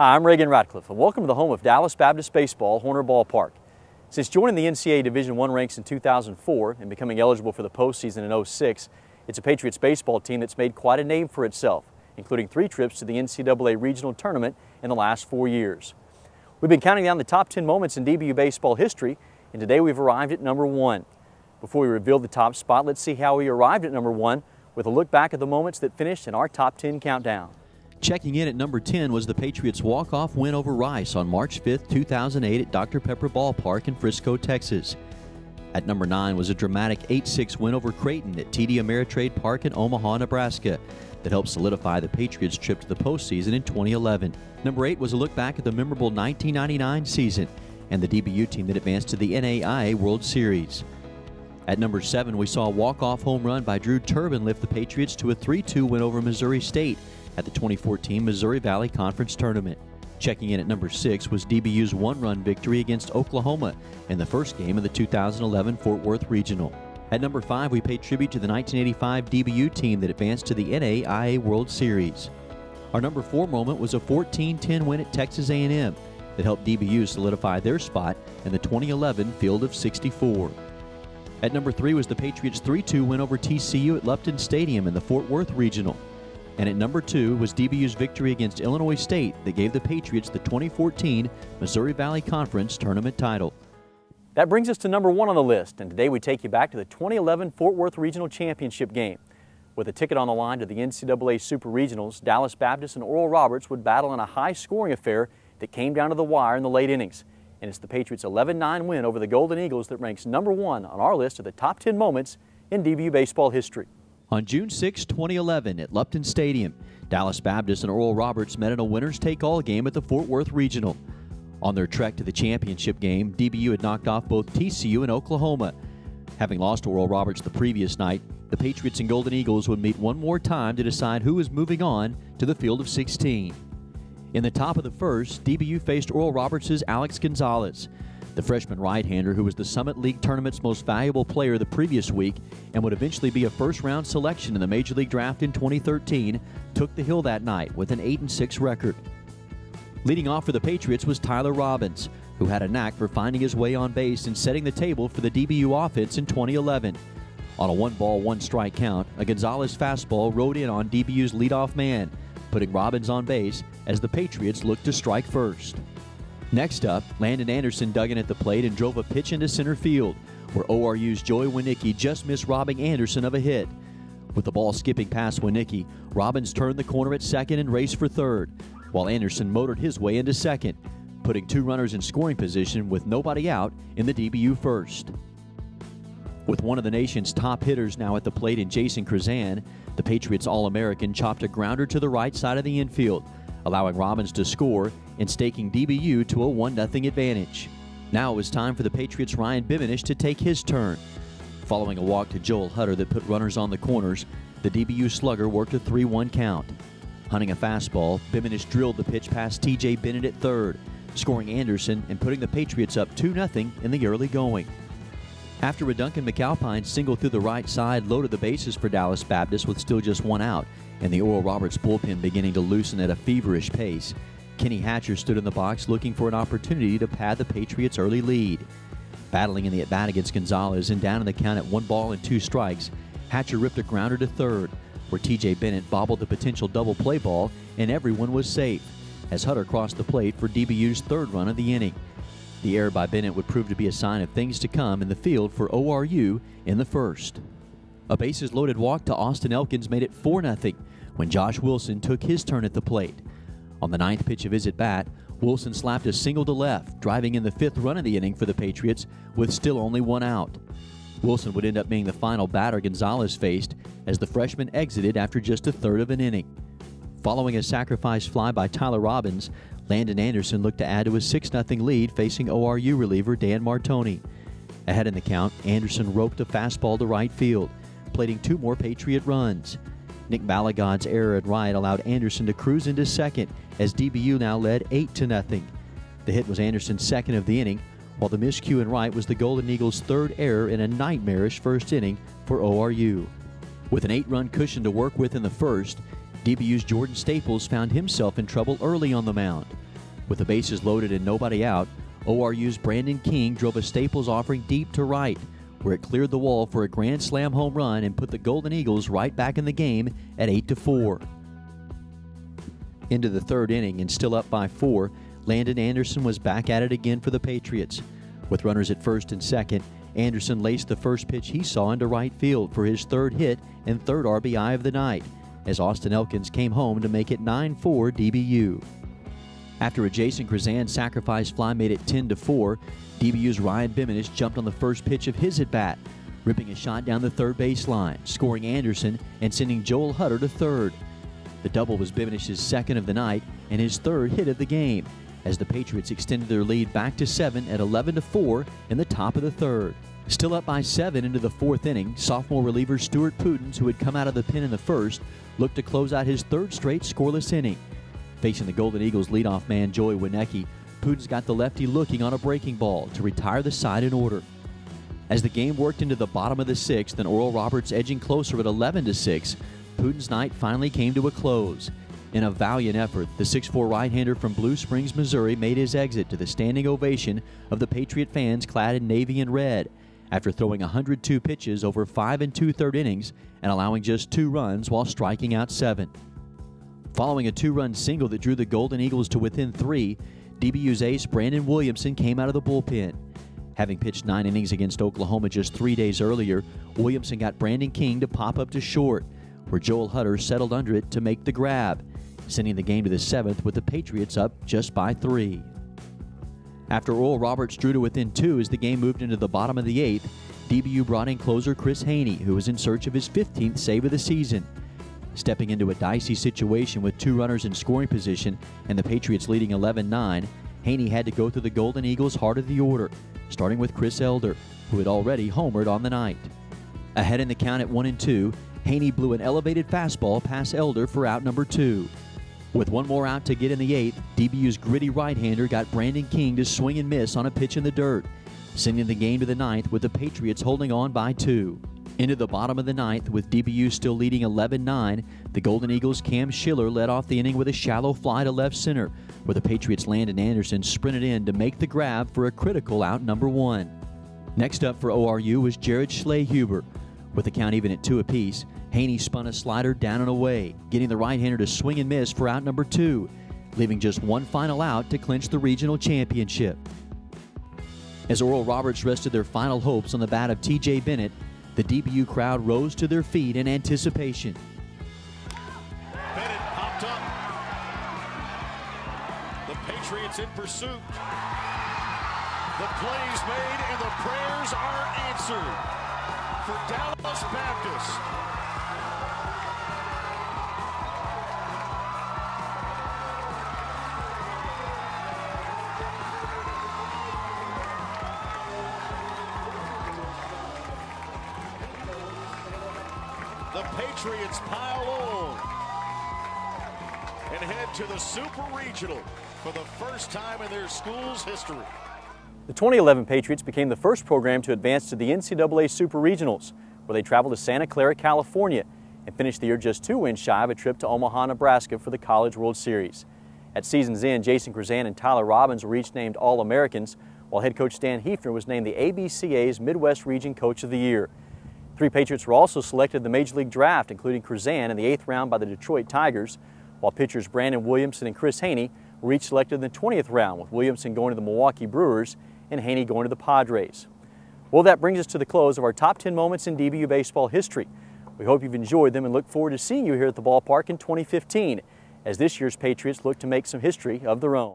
Hi, I'm Reagan Ratcliffe, and welcome to the home of Dallas Baptist Baseball, Horner Ballpark. Since joining the NCAA Division I ranks in 2004 and becoming eligible for the postseason in 06, it's a Patriots baseball team that's made quite a name for itself, including 3 trips to the NCAA regional tournament in the last 4 years. We've been counting down the top 10 moments in DBU baseball history, and today we've arrived at number 1. Before we reveal the top spot, let's see how we arrived at number 1 with a look back at the moments that finished in our top 10 countdown. Checking in at number 10 was the Patriots' walk-off win over Rice on March 5, 2008 at Dr. Pepper Ballpark in Frisco, Texas. At number 9 was a dramatic 8-6 win over Creighton at TD Ameritrade Park in Omaha, Nebraska that helped solidify the Patriots' trip to the postseason in 2011. Number 8 was a look back at the memorable 1999 season and the DBU team that advanced to the NAIA World Series. At number 7, we saw a walk-off home run by Drew Turbin lift the Patriots to a 3-2 win over Missouri State at the 2014 Missouri Valley Conference Tournament. Checking in at number 6 was DBU's one-run victory against Oklahoma in the first game of the 2011 Fort Worth Regional. At number 5, we paid tribute to the 1985 DBU team that advanced to the NAIA World Series. Our number 4 moment was a 14-10 win at Texas A&M that helped DBU solidify their spot in the 2011 Field of 64. At number 3 was the Patriots' 3-2 win over TCU at Lupton Stadium in the Fort Worth Regional. And at number 2 was DBU's victory against Illinois State that gave the Patriots the 2014 Missouri Valley Conference Tournament title. That brings us to number 1 on the list, and today we take you back to the 2011 Fort Worth Regional Championship game. With a ticket on the line to the NCAA Super Regionals, Dallas Baptist and Oral Roberts would battle in a high-scoring affair that came down to the wire in the late innings. And it's the Patriots' 11-9 win over the Golden Eagles that ranks number 1 on our list of the top 10 moments in DBU baseball history. On June 6, 2011 at Lupton Stadium, Dallas Baptist and Oral Roberts met in a winners-take-all game at the Fort Worth Regional. On their trek to the championship game, DBU had knocked off both TCU and Oklahoma. Having lost to Oral Roberts the previous night, the Patriots and Golden Eagles would meet one more time to decide who was moving on to the field of 16. In the top of the first, DBU faced Oral Roberts' Alex Gonzalez. The freshman right-hander, who was the Summit League Tournament's most valuable player the previous week and would eventually be a first-round selection in the Major League Draft in 2013, took the hill that night with an 8-6 record. Leading off for the Patriots was Tyler Robbins, who had a knack for finding his way on base and setting the table for the DBU offense in 2011. On a 1-ball, 1-strike count, a Gonzalez fastball rode in on DBU's leadoff man, putting Robbins on base as the Patriots looked to strike first. Next up, Landon Anderson dug in at the plate and drove a pitch into center field, where ORU's Joey Winicki just missed robbing Anderson of a hit. With the ball skipping past Winicki, Robbins turned the corner at second and raced for third, while Anderson motored his way into second, putting 2 runners in scoring position with nobody out in the DBU first. With one of the nation's top hitters now at the plate in Jason Krazan, the Patriots All-American chopped a grounder to the right side of the infield, allowing Robbins to score and staking DBU to a 1-0 advantage. Now it was time for the Patriots' Ryan Biminish to take his turn. Following a walk to Joel Hutter that put runners on the corners, the DBU slugger worked a 3-1 count. Hunting a fastball, Biminish drilled the pitch past TJ Bennett at third, scoring Anderson and putting the Patriots up 2-0 in the early going. After a Duncan McAlpine single through the right side loaded the bases for Dallas Baptist with still just 1 out, and the Oral Roberts bullpen beginning to loosen at a feverish pace, Kenny Hatcher stood in the box looking for an opportunity to pad the Patriots' early lead. Battling in the at-bat against Gonzalez and down in the count at 1 ball and 2 strikes, Hatcher ripped a grounder to third, where TJ Bennett bobbled the potential double play ball and everyone was safe, as Hutter crossed the plate for DBU's 3rd run of the inning. The error by Bennett would prove to be a sign of things to come in the field for ORU in the first. A bases-loaded walk to Austin Elkins made it 4-0 when Josh Wilson took his turn at the plate. On the 9th pitch of his at-bat, Wilson slapped a single to left, driving in the 5th run of the inning for the Patriots with still only 1 out. Wilson would end up being the final batter Gonzalez faced as the freshman exited after just a third of an inning. Following a sacrifice fly by Tyler Robbins, Landon Anderson looked to add to a 6-0 lead facing ORU reliever Dan Martoni. Ahead in the count, Anderson roped a fastball to right field, plating 2 more Patriot runs. Nick Balagod's error at right allowed Anderson to cruise into second as DBU now led 8-0. The hit was Anderson's 2nd of the inning, while the miscue in right was the Golden Eagles' 3rd error in a nightmarish first inning for ORU. With an 8-run cushion to work with in the first, DBU's Jordan Staples found himself in trouble early on the mound. With the bases loaded and nobody out, ORU's Brandon King drove a Staples offering deep to right, where it cleared the wall for a grand slam home run and put the Golden Eagles right back in the game at 8-4. Into the third inning and still up by 4, Landon Anderson was back at it again for the Patriots. With runners at first and second, Anderson laced the first pitch he saw into right field for his third hit and third RBI of the night, as Austin Elkins came home to make it 9-4 DBU. After a Jason Krazan sacrifice fly made it 10-4, DBU's Ryan Biminish jumped on the first pitch of his at-bat, ripping a shot down the third baseline, scoring Anderson and sending Joel Hutter to third. The double was Biminish's second of the night and his third hit of the game, as the Patriots extended their lead back to 7 at 11-4 in the top of the third. Still up by 7 into the fourth inning, sophomore reliever Stuart Putins, who had come out of the pen in the first, looked to close out his third straight scoreless inning. Facing the Golden Eagles leadoff man Joey Wienecke, Putins got the lefty looking on a breaking ball to retire the side in order. As the game worked into the bottom of the sixth and Oral Roberts edging closer at 11-6, Putins' night finally came to a close. In a valiant effort, the 6'4" right-hander from Blue Springs, Missouri made his exit to the standing ovation of the Patriot fans clad in navy and red, after throwing 102 pitches over 5 2/3 innings and allowing just 2 runs while striking out 7. Following a 2-run single that drew the Golden Eagles to within 3, DBU's ace Brandon Williamson came out of the bullpen. Having pitched 9 innings against Oklahoma just 3 days earlier, Williamson got Brandon King to pop up to short, where Joel Hutter settled under it to make the grab, sending the game to the 7th with the Patriots up just by 3. After Oral Roberts drew to within 2 as the game moved into the bottom of the 8th, DBU brought in closer Chris Haney, who was in search of his 15th save of the season. Stepping into a dicey situation with 2 runners in scoring position and the Patriots leading 11-9, Haney had to go through the Golden Eagles' heart of the order, starting with Chris Elder, who had already homered on the night. Ahead in the count at 1-2, Haney blew an elevated fastball past Elder for out number 2. With 1 more out to get in the 8th, DBU's gritty right-hander got Brandon King to swing and miss on a pitch in the dirt, sending the game to the 9th with the Patriots holding on by 2. Into the bottom of the 9th, with DBU still leading 11-9, the Golden Eagles' Cam Schiller led off the inning with a shallow fly to left center, where the Patriots' Landon Anderson sprinted in to make the grab for a critical out number 1. Next up for ORU was Jared Schlehuber. With the count even at 2 apiece, Haney spun a slider down and away, getting the right-hander to swing and miss for out number 2, leaving just 1 final out to clinch the regional championship. As Oral Roberts rested their final hopes on the bat of T.J. Bennett, the DBU crowd rose to their feet in anticipation. Bennett popped up. The Patriots in pursuit. The plays made and the prayers are answered for Dallas Baptist. The Patriots pile on and head to the Super Regional for the first time in their school's history. The 2011 Patriots became the first program to advance to the NCAA Super Regionals, where they traveled to Santa Clara, California, and finished the year just 2 wins shy of a trip to Omaha, Nebraska for the College World Series. At season's end, Jason Krazan and Tyler Robbins were each named All-Americans, while head coach Stan Hefner was named the ABCA's Midwest Region Coach of the Year. 3 Patriots were also selected in the Major League Draft, including Krazan in the 8th round by the Detroit Tigers, while pitchers Brandon Williamson and Chris Haney were each selected in the 20th round, with Williamson going to the Milwaukee Brewers and Haney going to the Padres. Well, that brings us to the close of our top 10 moments in DBU baseball history. We hope you've enjoyed them and look forward to seeing you here at the ballpark in 2015, as this year's Patriots look to make some history of their own.